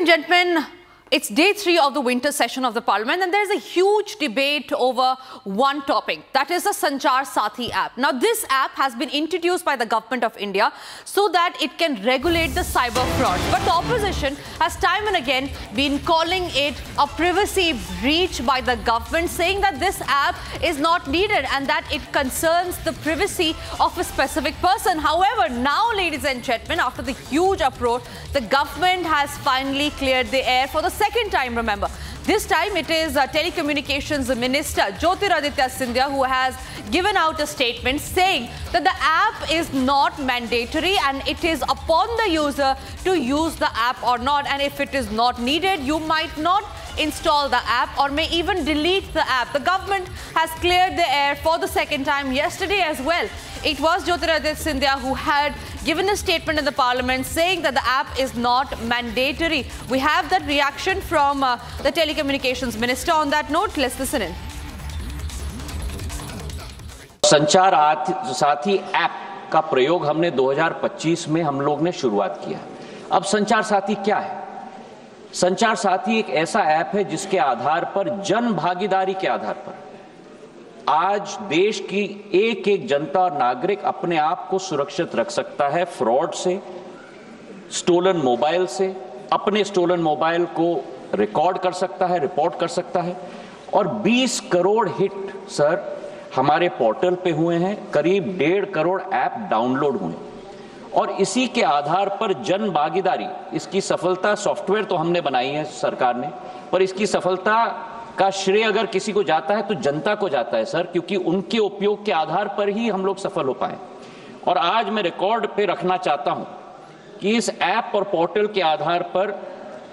and gentlemen, it's day 3 of the winter session of the Parliament, and there's a huge debate over one topic, that is the Sanchar Sathi app. Now, this app has been introduced by the Government of India so that it can regulate the cyber fraud. But the opposition has time and again been calling it a privacy breach by the government, saying that this app is not needed and that it concerns the privacy of a specific person. However, now, ladies and gentlemen, after the huge uproar, the government has finally cleared the air for the second time, remember. This time it is Telecommunications Minister Jyotiraditya Scindia who has given out a statement saying that the app is not mandatory and it is upon the user to use the app or not, and if it is not needed, you might not install the app or may even delete the app. The government has cleared the air for the second time yesterday as well. It was Jyotiraditya Scindia who had given a statement in the Parliament saying that the app is not mandatory. We have that reaction from the Telecommunications Minister. On that note, let's listen in. संचार साथी app का प्रयोग हमने 2025 में हम लोग ने शुरुआत किया। अब संचार साथी क्या है? संचार साथी एक ऐसा ऐप है जिसके आधार पर जन भागीदारी के आधार पर आज देश की एक एक जनता और नागरिक अपने आप को सुरक्षित रख सकता है फ्रॉड से, स्टोलन मोबाइल से, अपने स्टोलन मोबाइल को रिकॉर्ड कर सकता है, रिपोर्ट कर सकता है। और 20 करोड़ हिट सर हमारे पोर्टल पे हुए हैं, करीब 1.5 करोड़ ऐप डाउनलोड हुए, और इसी के आधार पर जन भागीदारी, इसकी सफलता, सॉफ्टवेयर तो हमने बनाई है सरकार ने, पर इसकी सफलता का श्रेय अगर किसी को जाता है तो जनता को जाता है सर, क्योंकि उनके उपयोग के आधार पर ही हम लोग सफल हो पाए। और आज मैं रिकॉर्ड पे रखना चाहता हूं कि इस ऐप और पोर्टल के आधार पर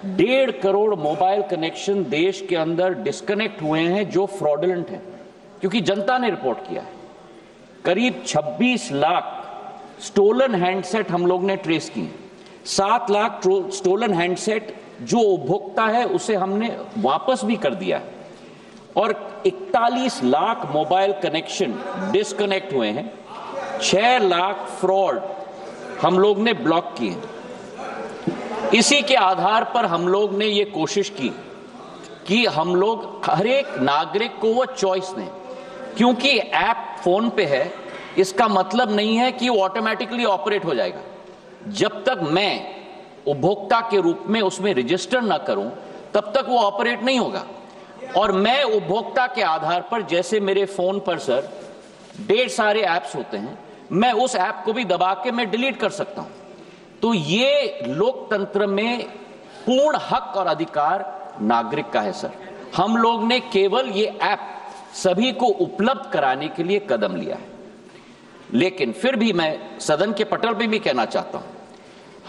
1.5 करोड़ मोबाइल कनेक्शन देश के अंदर डिस्कनेक्ट हुए हैं जो फ्रॉडुलेंट हैं, क्योंकि जनता ने रिपोर्ट किया है। करीब 26 लाख स्टोलन हैंडसेट हम लोग ने ट्रेस किए, 7 लाख स्टोलन हैंडसेट जो उपभोक्ता है उसे हमने वापस भी कर दिया है, और 41 लाख मोबाइल कनेक्शन डिस्कनेक्ट हुए हैं, 6 लाख फ्रॉड हम लोग ने ब्लॉक किए। इसी के आधार पर हम लोग ने ये कोशिश की कि हम लोग हर एक नागरिक को वो चॉइस दें, क्योंकि ऐप फोन पे है इसका मतलब नहीं है कि वो ऑटोमेटिकली ऑपरेट हो जाएगा। जब तक मैं उपभोक्ता के रूप में उसमें रजिस्टर ना करूं तब तक वो ऑपरेट नहीं होगा। और मैं उपभोक्ता के आधार पर, जैसे मेरे फोन पर सर ढेर सारे ऐप्स होते हैं, मैं उस ऐप को भी दबा के मैं डिलीट कर सकता हूं। तो ये लोकतंत्र में पूर्ण हक और अधिकार नागरिक का है सर। हम लोग ने केवल ये ऐप सभी को उपलब्ध कराने के लिए कदम लिया है, लेकिन फिर भी मैं सदन के पटल पे भी कहना चाहता हूं,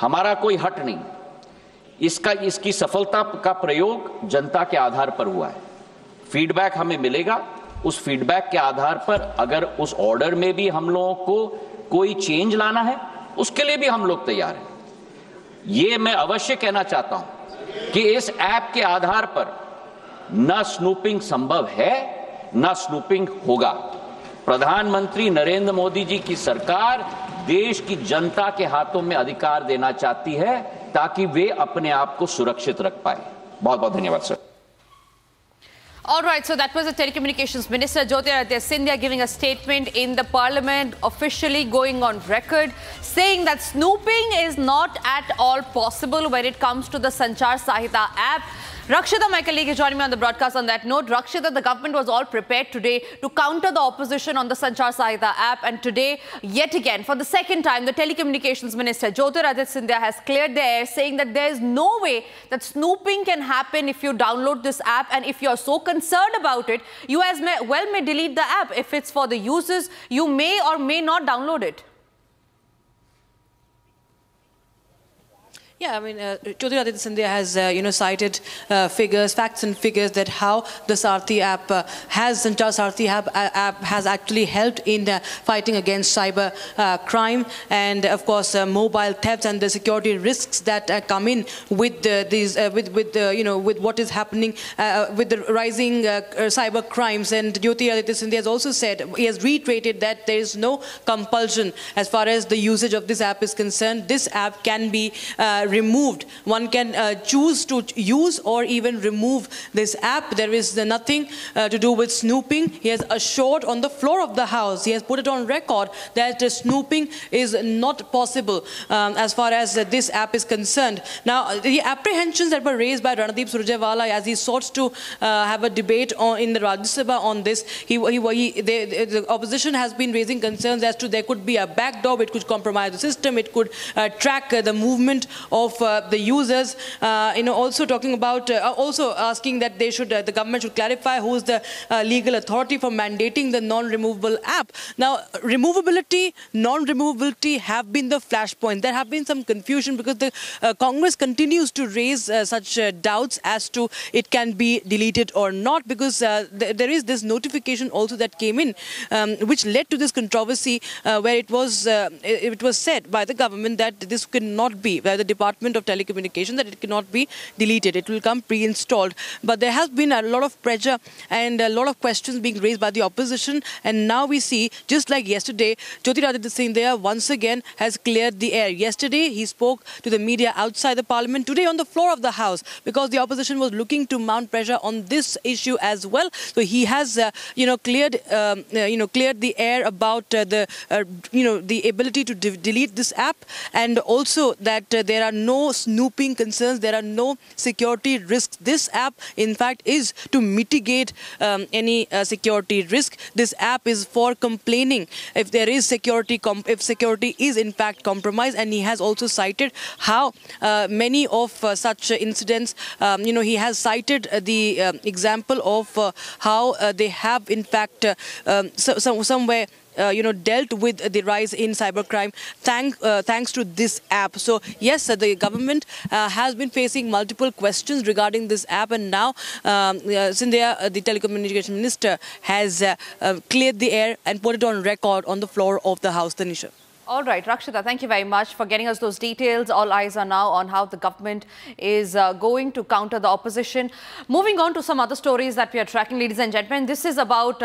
हमारा कोई हट नहीं, इसकी सफलता का प्रयोग जनता के आधार पर हुआ है। फीडबैक हमें मिलेगा, उस फीडबैक के आधार पर अगर उस ऑर्डर में भी हम लोगों को कोई चेंज लाना है उसके लिए भी हम लोग तैयार हैं। ये मैं अवश्य कहना चाहता हूं कि इस ऐप के आधार पर न स्नूपिंग संभव है न स्नूपिंग होगा। प्रधानमंत्री नरेंद्र मोदी जी की सरकार देश की जनता के हाथों में अधिकार देना चाहती है ताकि वे अपने आप को सुरक्षित रख पाए। बहुत बहुत धन्यवाद sir. All right, so that was the Telecommunications Minister Jyotiraditya Scindia giving a statement in the Parliament, officially going on record, saying that snooping is not at all possible when it comes to the Sanchar Sathi app. Rakshita, my colleague, is joining me on the broadcast. On that note, Rakshita, the government was all prepared today to counter the opposition on the Sanchar Sathi app, and today, yet again, for the second time, the Telecommunications Minister Jyotiraditya Scindia has cleared the air, saying that there is no way that snooping can happen if you download this app, and if you are so concerned about it, you as well may delete the app. If it's for the users, you may or may not download it. Yeah, I mean, Jyotiraditya Scindia has, cited figures, facts and figures that how the Sathi app Sanchar Sathi app has actually helped in fighting against cyber crime and, of course, mobile thefts and the security risks that come in with with what is happening with the rising cyber crimes. And Jyotiraditya Scindia has also said, he has reiterated that there is no compulsion as far as the usage of this app is concerned. This app can be removed. One can choose to use or even remove this app. There is nothing to do with snooping. He has assured on the floor of the House, he has put it on record that snooping is not possible as far as this app is concerned. Now, the apprehensions that were raised by Randeep Surjewala as he sought to have a debate in the Rajya Sabha on this, the opposition has been raising concerns as to there could be a backdoor, it could compromise the system, it could track the movement of the users. Also talking about, also asking that the government should clarify who is the legal authority for mandating the non-removable app. Now, removability, non-removability have been the flashpoint. There have been some confusion because the Congress continues to raise such doubts as to it can be deleted or not, because there is this notification also that came in, which led to this controversy where it was said by the government that this cannot be, by the Department of Telecommunication, that it cannot be deleted. It will come pre-installed. But there has been a lot of pressure and a lot of questions being raised by the opposition. And now we see, just like yesterday, Jyotiraditya Scindia once again has cleared the air. Yesterday, he spoke to the media outside the parliament. Today, on the floor of the House, because the opposition was looking to mount pressure on this issue as well. So he has, cleared the air about the ability to delete this app, and also that there are no snooping concerns, there are no security risks. This app, in fact, is to mitigate any security risk. This app is for complaining if there is if security is in fact compromised. And he has also cited how many of such incidents, he has cited the example of how they have in fact somewhere dealt with the rise in cybercrime thanks to this app. So yes, the government has been facing multiple questions regarding this app, and now Scindia, the telecommunication minister, has cleared the air and put it on record on the floor of the House. Tanisha. All right, Rakshita, thank you very much for getting us those details. All eyes are now on how the government is going to counter the opposition. Moving on to some other stories that we are tracking, ladies and gentlemen. This is about